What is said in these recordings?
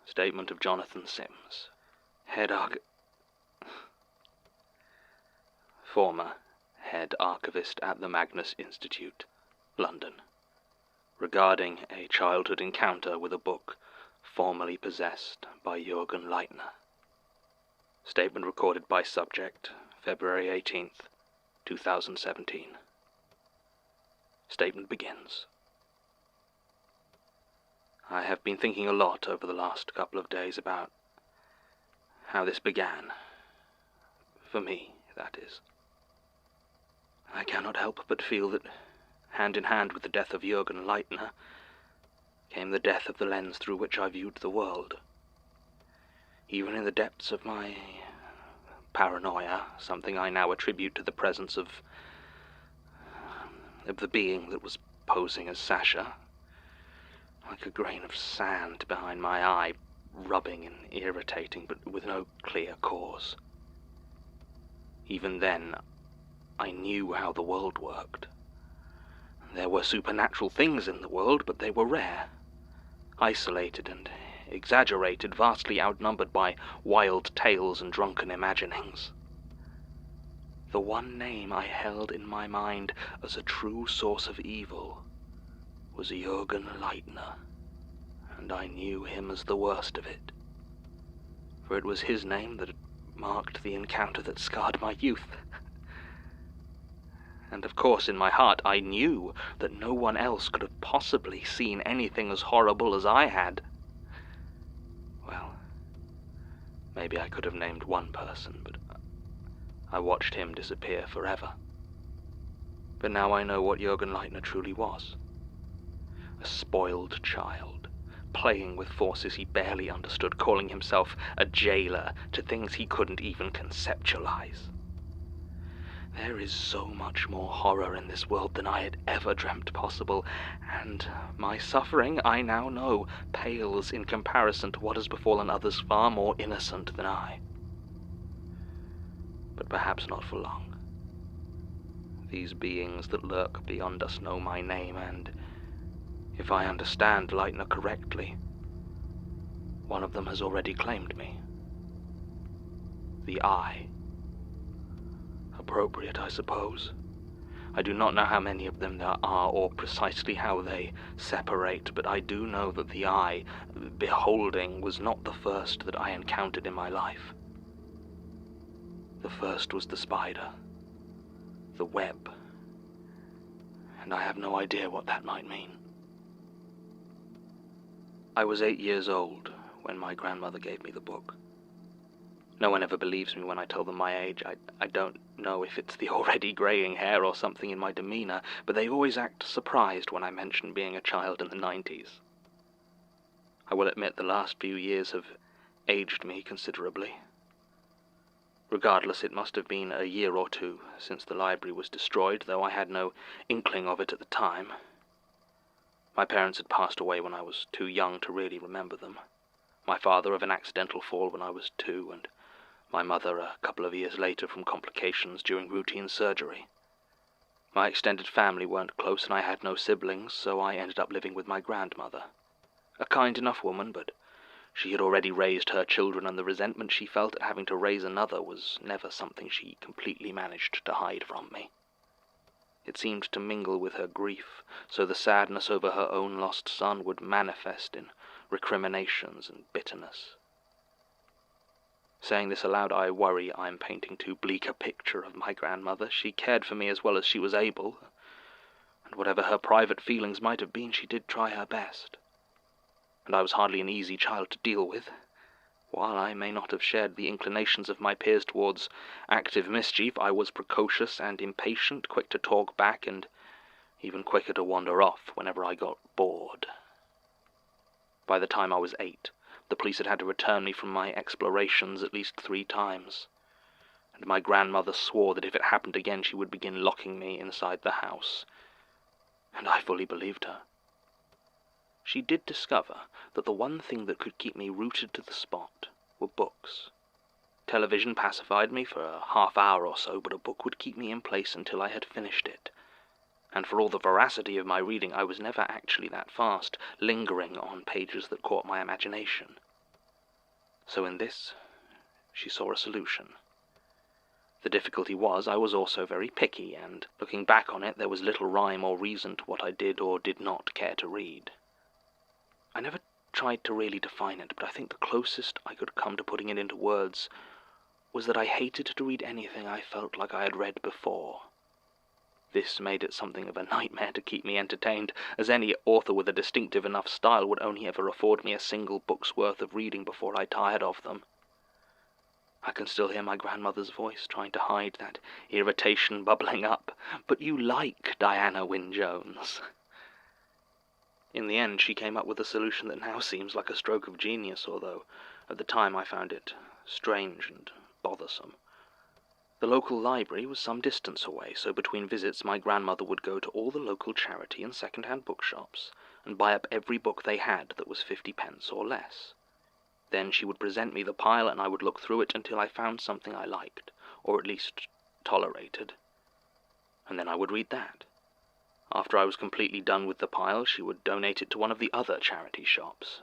Statement of Jonathan Sims, former head archivist at the Magnus Institute, London, regarding a childhood encounter with a book formerly possessed by Jurgen Leitner. Statement recorded by subject, February 18th, 2017. Statement begins. I have been thinking a lot over the last couple of days about how this began. For me, that is. I cannot help but feel that, hand in hand with the death of Jurgen Leitner, came the death of the lens through which I viewed the world. Even in the depths of my paranoia, something I now attribute to the presence of the being that was posing as Sasha, like a grain of sand behind my eye, rubbing and irritating, but with no clear cause. Even then, I knew how the world worked. There were supernatural things in the world, but they were rare, isolated and exaggerated, vastly outnumbered by wild tales and drunken imaginings. The one name I held in my mind as a true source of evil was Jurgen Leitner, and I knew him as the worst of it, for it was his name that had marked the encounter that scarred my youth. And of course, in my heart, I knew that no one else could have possibly seen anything as horrible as I had. Well, maybe I could have named one person, but I watched him disappear forever. But now I know what Jurgen Leitner truly was. A spoiled child, playing with forces he barely understood, calling himself a jailer to things he couldn't even conceptualize. There is so much more horror in this world than I had ever dreamt possible, and my suffering, I now know, pales in comparison to what has befallen others far more innocent than I. But perhaps not for long. These beings that lurk beyond us know my name, and if I understand Leitner correctly, one of them has already claimed me. The Eye. Appropriate, I suppose. I do not know how many of them there are, or precisely how they separate, but I do know that the Eye, beholding, was not the first that I encountered in my life. The first was the spider, the web, and I have no idea what that might mean. I was 8 years old when my grandmother gave me the book. No one ever believes me when I tell them my age. I don't know if it's the already greying hair or something in my demeanor, but they always act surprised when I mention being a child in the 90s. I will admit the last few years have aged me considerably. Regardless, it must have been a year or two since the library was destroyed, though I had no inkling of it at the time. My parents had passed away when I was too young to really remember them. My father of an accidental fall when I was 2, and my mother a couple of years later from complications during routine surgery. My extended family weren't close and I had no siblings, so I ended up living with my grandmother. A kind enough woman, but she had already raised her children, and the resentment she felt at having to raise another was never something she completely managed to hide from me. It seemed to mingle with her grief, so the sadness over her own lost son would manifest in recriminations and bitterness. Saying this aloud, I worry I'm painting too bleak a picture of my grandmother. She cared for me as well as she was able, and whatever her private feelings might have been, she did try her best. And I was hardly an easy child to deal with. While I may not have shared the inclinations of my peers towards active mischief, I was precocious and impatient, quick to talk back, and even quicker to wander off whenever I got bored. By the time I was 8, the police had to return me from my explorations at least 3 times, and my grandmother swore that if it happened again she would begin locking me inside the house, and I fully believed her. She did discover that the one thing that could keep me rooted to the spot were books. Television pacified me for a half hour or so, but a book would keep me in place until I had finished it. And for all the veracity of my reading, I was never actually that fast, lingering on pages that caught my imagination. So in this, she saw a solution. The difficulty was I was also very picky, and looking back on it, there was little rhyme or reason to what I did or did not care to read. I never tried to really define it, but I think the closest I could come to putting it into words was that I hated to read anything I felt like I had read before. This made it something of a nightmare to keep me entertained, as any author with a distinctive enough style would only ever afford me a single book's worth of reading before I tired of them. I can still hear my grandmother's voice trying to hide that irritation bubbling up. "But you like Diana Wynne Jones." In the end, she came up with a solution that now seems like a stroke of genius, although at the time I found it strange and bothersome. The local library was some distance away, so between visits my grandmother would go to all the local charity and second-hand bookshops and buy up every book they had that was 50 pence or less. Then she would present me the pile, and I would look through it until I found something I liked, or at least tolerated. And then I would read that. After I was completely done with the pile, she would donate it to one of the other charity shops.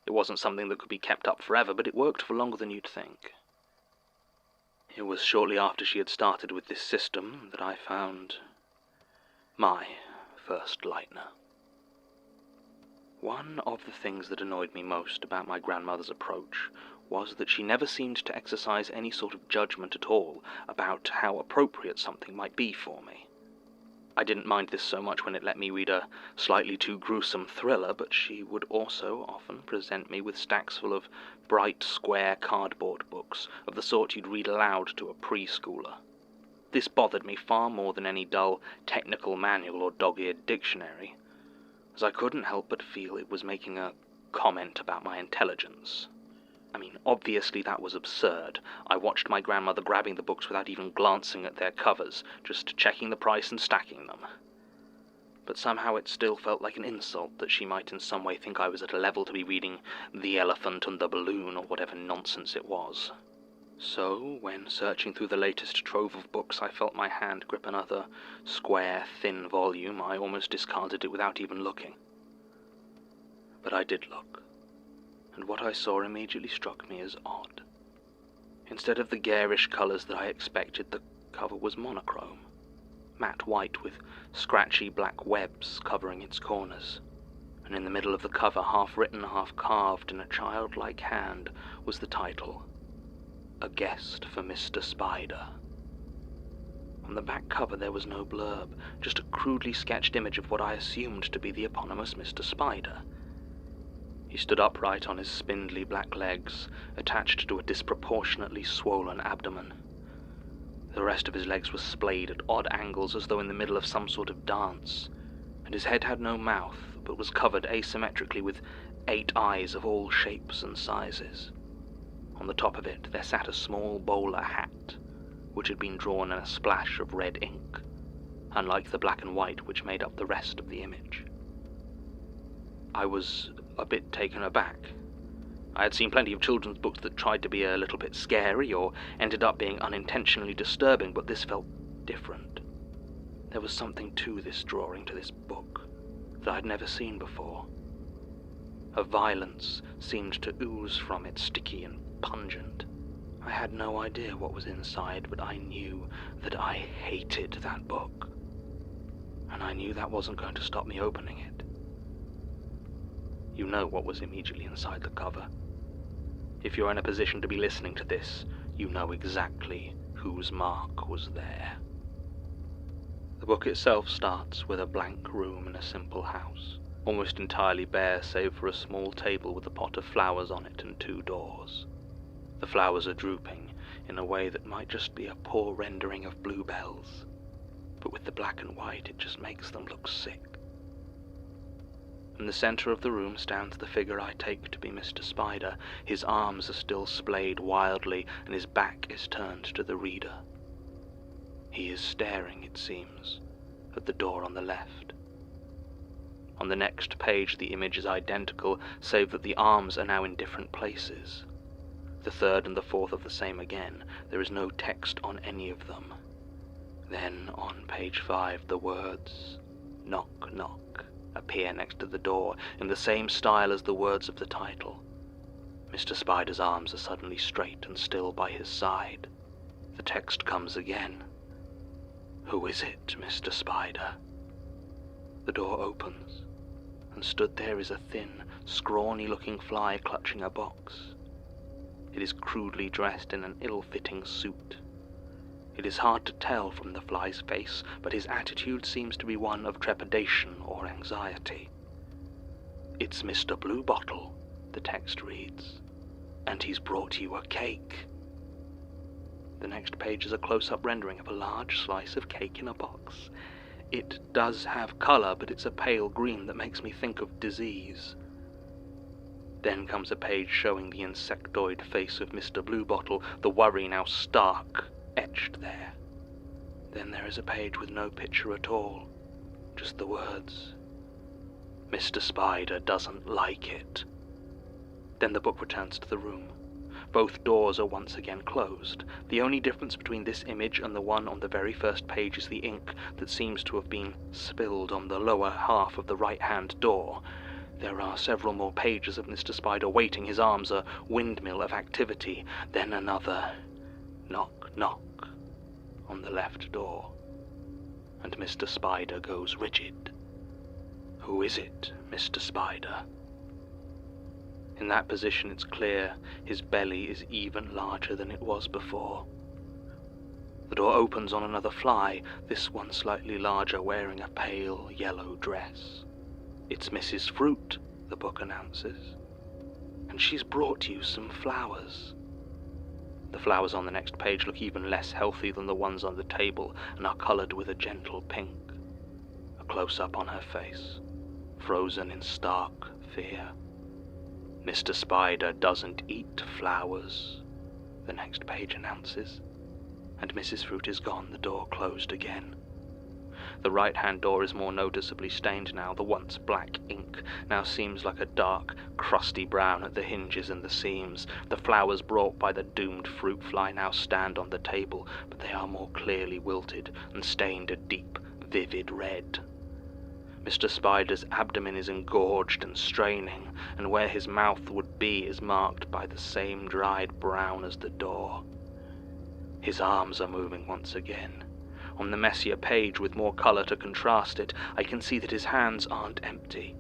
It wasn't something that could be kept up forever, but it worked for longer than you'd think. It was shortly after she had started with this system that I found my first Leitner. One of the things that annoyed me most about my grandmother's approach was that she never seemed to exercise any sort of judgment at all about how appropriate something might be for me. I didn't mind this so much when it let me read a slightly too gruesome thriller, but she would also often present me with stacks full of bright, square cardboard books, of the sort you'd read aloud to a preschooler. This bothered me far more than any dull technical manual or dog-eared dictionary, as I couldn't help but feel it was making a comment about my intelligence. I mean, obviously that was absurd. I watched my grandmother grabbing the books without even glancing at their covers, just checking the price and stacking them. But somehow it still felt like an insult that she might in some way think I was at a level to be reading The Elephant and the Balloon or whatever nonsense it was. So, when searching through the latest trove of books I felt my hand grip another square, thin volume, I almost discarded it without even looking. But I did look, and what I saw immediately struck me as odd. Instead of the garish colours that I expected, the cover was monochrome, matte white with scratchy black webs covering its corners, and in the middle of the cover, half written, half carved in a childlike hand, was the title, "A Guest for Mr. Spider." On the back cover there was no blurb, just a crudely sketched image of what I assumed to be the eponymous Mr. Spider. He stood upright on his spindly black legs, attached to a disproportionately swollen abdomen. The rest of his legs were splayed at odd angles as though in the middle of some sort of dance, and his head had no mouth, but was covered asymmetrically with 8 eyes of all shapes and sizes. On the top of it there sat a small bowler hat, which had been drawn in a splash of red ink, unlike the black and white which made up the rest of the image. I was a bit taken aback. I had seen plenty of children's books that tried to be a little bit scary or ended up being unintentionally disturbing, but this felt different. There was something to this drawing, to this book, that I'd never seen before. A violence seemed to ooze from it, sticky and pungent. I had no idea what was inside, but I knew that I hated that book. And I knew that wasn't going to stop me opening it. You know what was immediately inside the cover. If you're in a position to be listening to this, you know exactly whose mark was there. The book itself starts with a blank room in a simple house, almost entirely bare save for a small table with a pot of flowers on it and 2 doors. The flowers are drooping in a way that might just be a poor rendering of bluebells, but with the black and white it just makes them look sick. In the center of the room stands the figure I take to be Mr. Spider. His arms are still splayed wildly, and his back is turned to the reader. He is staring, it seems, at the door on the left. On the next page the image is identical, save that the arms are now in different places. The third and the fourth are the same again. There is no text on any of them. Then, on page 5, the words, "Knock, knock," appear next to the door, in the same style as the words of the title. Mr. Spider's arms are suddenly straight and still by his side. The text comes again. "Who is it, Mr. Spider?" The door opens, and stood there is a thin, scrawny-looking fly clutching a box. It is crudely dressed in an ill-fitting suit. It is hard to tell from the fly's face, but his attitude seems to be one of trepidation or anxiety. "It's Mr. Bluebottle," the text reads, "and he's brought you a cake." The next page is a close-up rendering of a large slice of cake in a box. It does have colour, but it's a pale green that makes me think of disease. Then comes a page showing the insectoid face of Mr. Bluebottle, the worry now stark, etched there. Then there is a page with no picture at all, just the words, "Mr. Spider doesn't like it." Then the book returns to the room. Both doors are once again closed. The only difference between this image and the one on the very first page is the ink that seems to have been spilled on the lower half of the right-hand door. There are several more pages of Mr. Spider waiting, his arms a windmill of activity. Then another knock, knock on the left door, and Mr. Spider goes rigid. "Who is it, Mr. Spider?" In that position it's clear his belly is even larger than it was before. The door opens on another fly, this one slightly larger, wearing a pale yellow dress. "It's Mrs. Fruit," the book announces, "and she's brought you some flowers." The flowers on the next page look even less healthy than the ones on the table and are coloured with a gentle pink. A close-up on her face, frozen in stark fear. "Mr. Spider doesn't eat flowers," the next page announces, and Mrs. Fruit is gone, the door closed again. The right-hand door is more noticeably stained now. The once black ink now seems like a dark, crusty brown at the hinges and the seams. The flowers brought by the doomed fruit fly now stand on the table, but they are more clearly wilted and stained a deep, vivid red. Mr. Spider's abdomen is engorged and straining, and where his mouth would be is marked by the same dried brown as the door. His arms are moving once again. On the messier page, with more colour to contrast it, I can see that his hands aren't empty,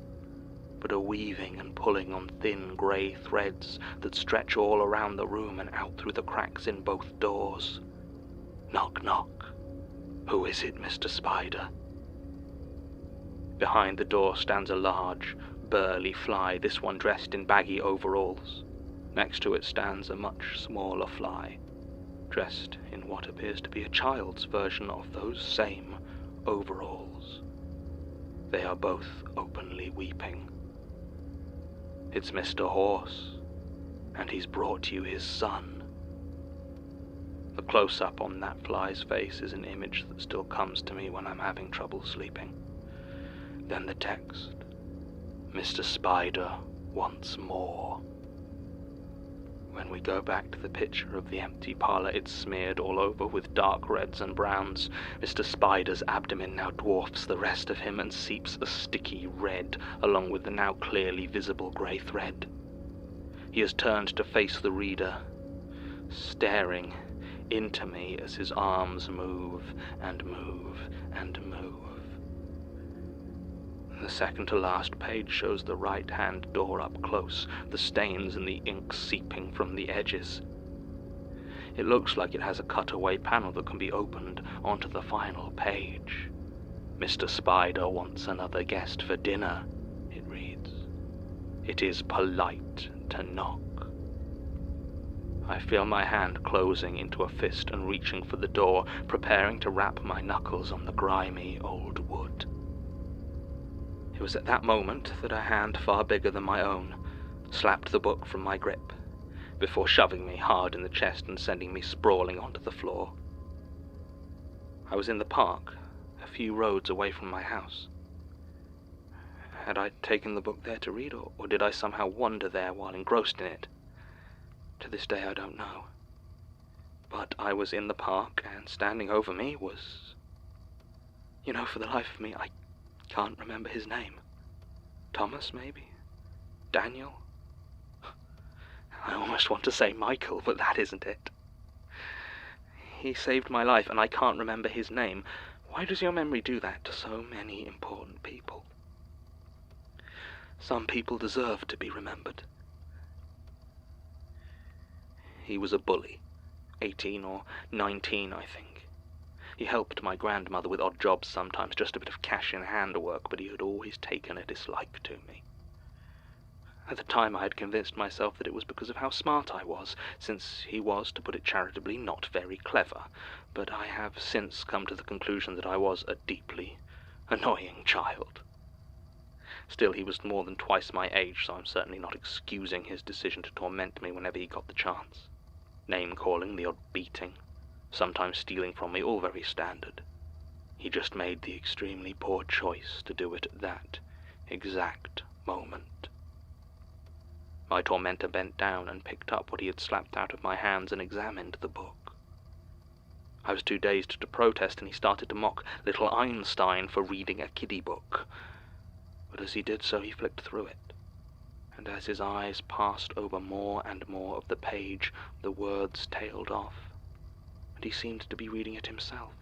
but are weaving and pulling on thin grey threads that stretch all around the room and out through the cracks in both doors. Knock, knock. "Who is it, Mr. Spider?" Behind the door stands a large, burly fly, this one dressed in baggy overalls. Next to it stands a much smaller fly, dressed in what appears to be a child's version of those same overalls. They are both openly weeping. "It's Mr. Horse, and he's brought you his son." The close-up on that fly's face is an image that still comes to me when I'm having trouble sleeping. Then the text, "Mr. Spider wants more." When we go back to the picture of the empty parlour, it's smeared all over with dark reds and browns. Mr. Spider's abdomen now dwarfs the rest of him and seeps a sticky red along with the now clearly visible grey thread. He has turned to face the reader, staring into me as his arms move and move and move. The second to last page shows the right-hand door up close, the stains and the ink seeping from the edges. It looks like it has a cutaway panel that can be opened onto the final page. "Mr. Spider wants another guest for dinner," it reads. "It is polite to knock." I feel my hand closing into a fist and reaching for the door, preparing to rap my knuckles on the grimy old wood. It was at that moment that a hand far bigger than my own slapped the book from my grip, before shoving me hard in the chest and sending me sprawling onto the floor. I was in the park, a few roads away from my house. Had I taken the book there to read, or did I somehow wander there while engrossed in it? To this day I don't know. But I was in the park, and standing over me was... for the life of me, I can't remember his name. Thomas, maybe? Daniel? I almost want to say Michael, but that isn't it. He saved my life, and I can't remember his name. Why does your memory do that to so many important people? Some people deserve to be remembered. He was a bully, 18 or 19, I think. He helped my grandmother with odd jobs sometimes, just a bit of cash-in-hand work, but he had always taken a dislike to me. At the time I had convinced myself that it was because of how smart I was, since he was, to put it charitably, not very clever, but I have since come to the conclusion that I was a deeply annoying child. Still, he was more than twice my age, so I'm certainly not excusing his decision to torment me whenever he got the chance. Name-calling, the odd beating, sometimes stealing from me, all very standard. He just made the extremely poor choice to do it at that exact moment. My tormentor bent down and picked up what he had slapped out of my hands and examined the book. I was too dazed to protest, and he started to mock little Einstein for reading a kiddie book. But as he did so, he flicked through it, and as his eyes passed over more and more of the page, the words tailed off, and he seemed to be reading it himself.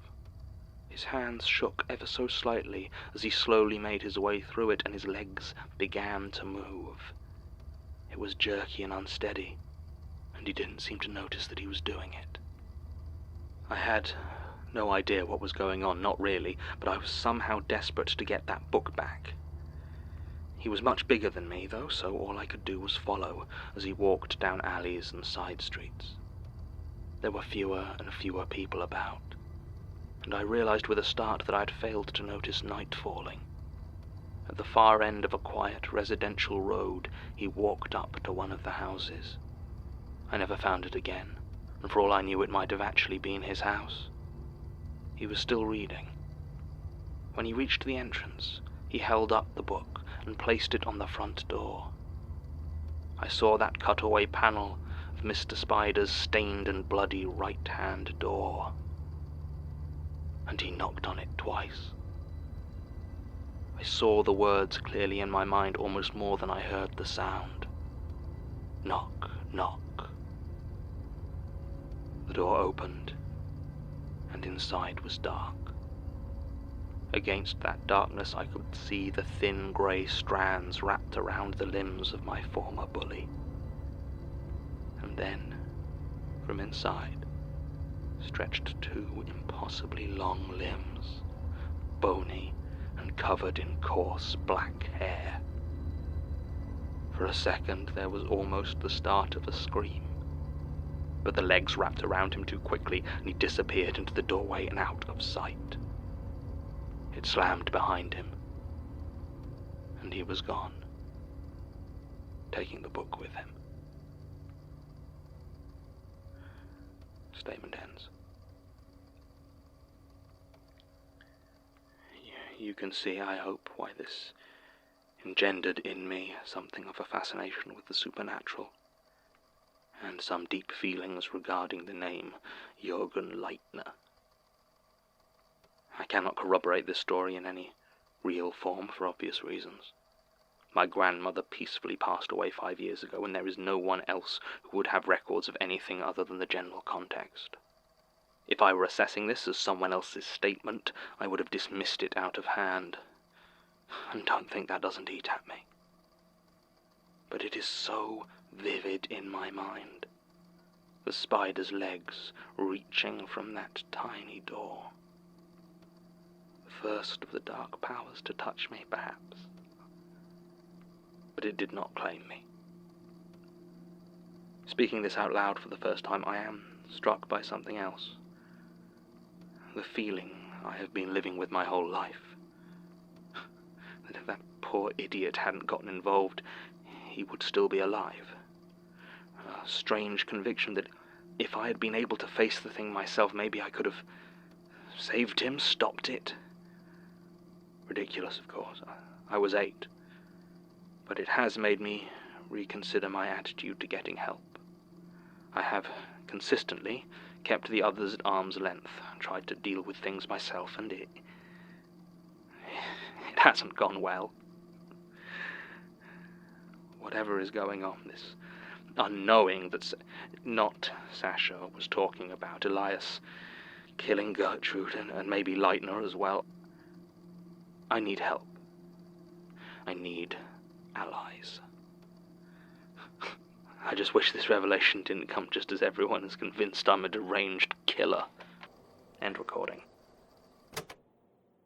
His hands shook ever so slightly as he slowly made his way through it, and his legs began to move. It was jerky and unsteady, and he didn't seem to notice that he was doing it. I had no idea what was going on, not really, but I was somehow desperate to get that book back. He was much bigger than me, though, so all I could do was follow as he walked down alleys and side streets. There were fewer and fewer people about, and I realized with a start that I had failed to notice night falling. At the far end of a quiet residential road, he walked up to one of the houses. I never found it again, and for all I knew it might have actually been his house. He was still reading. When he reached the entrance, he held up the book and placed it on the front door. I saw that cutaway panel of Mr. Spider's stained and bloody right-hand door, and he knocked on it twice. I saw the words clearly in my mind almost more than I heard the sound. Knock, knock. The door opened, and inside was dark. Against that darkness I could see the thin grey strands wrapped around the limbs of my former bully. And then, from inside, stretched two impossibly long limbs, bony and covered in coarse black hair. For a second there was almost the start of a scream, but the legs wrapped around him too quickly, and he disappeared into the doorway and out of sight. It slammed behind him, and he was gone, taking the book with him. Statement ends. You can see, I hope, why this engendered in me something of a fascination with the supernatural, and some deep feelings regarding the name Jurgen Leitner. I cannot corroborate this story in any real form for obvious reasons. My grandmother peacefully passed away 5 years ago, and there is no one else who would have records of anything other than the general context. If I were assessing this as someone else's statement, I would have dismissed it out of hand, and don't think that doesn't eat at me. But it is so vivid in my mind, the spider's legs reaching from that tiny door. The first of the dark powers to touch me, perhaps, but it did not claim me. Speaking this out loud for the first time, I am struck by something else. The feeling I have been living with my whole life, that if that poor idiot hadn't gotten involved, he would still be alive. A strange conviction that if I had been able to face the thing myself, maybe I could have saved him, stopped it. Ridiculous, of course. I was 8. But it has made me reconsider my attitude to getting help. I have consistently kept the others at arm's length, tried to deal with things myself, and it hasn't gone well. Whatever is going on, this unknowing that not Sasha was talking about Elias killing Gertrude and maybe Leitner as well. I need help. I need allies. I just wish this revelation didn't come just as everyone is convinced I'm a deranged killer. End recording.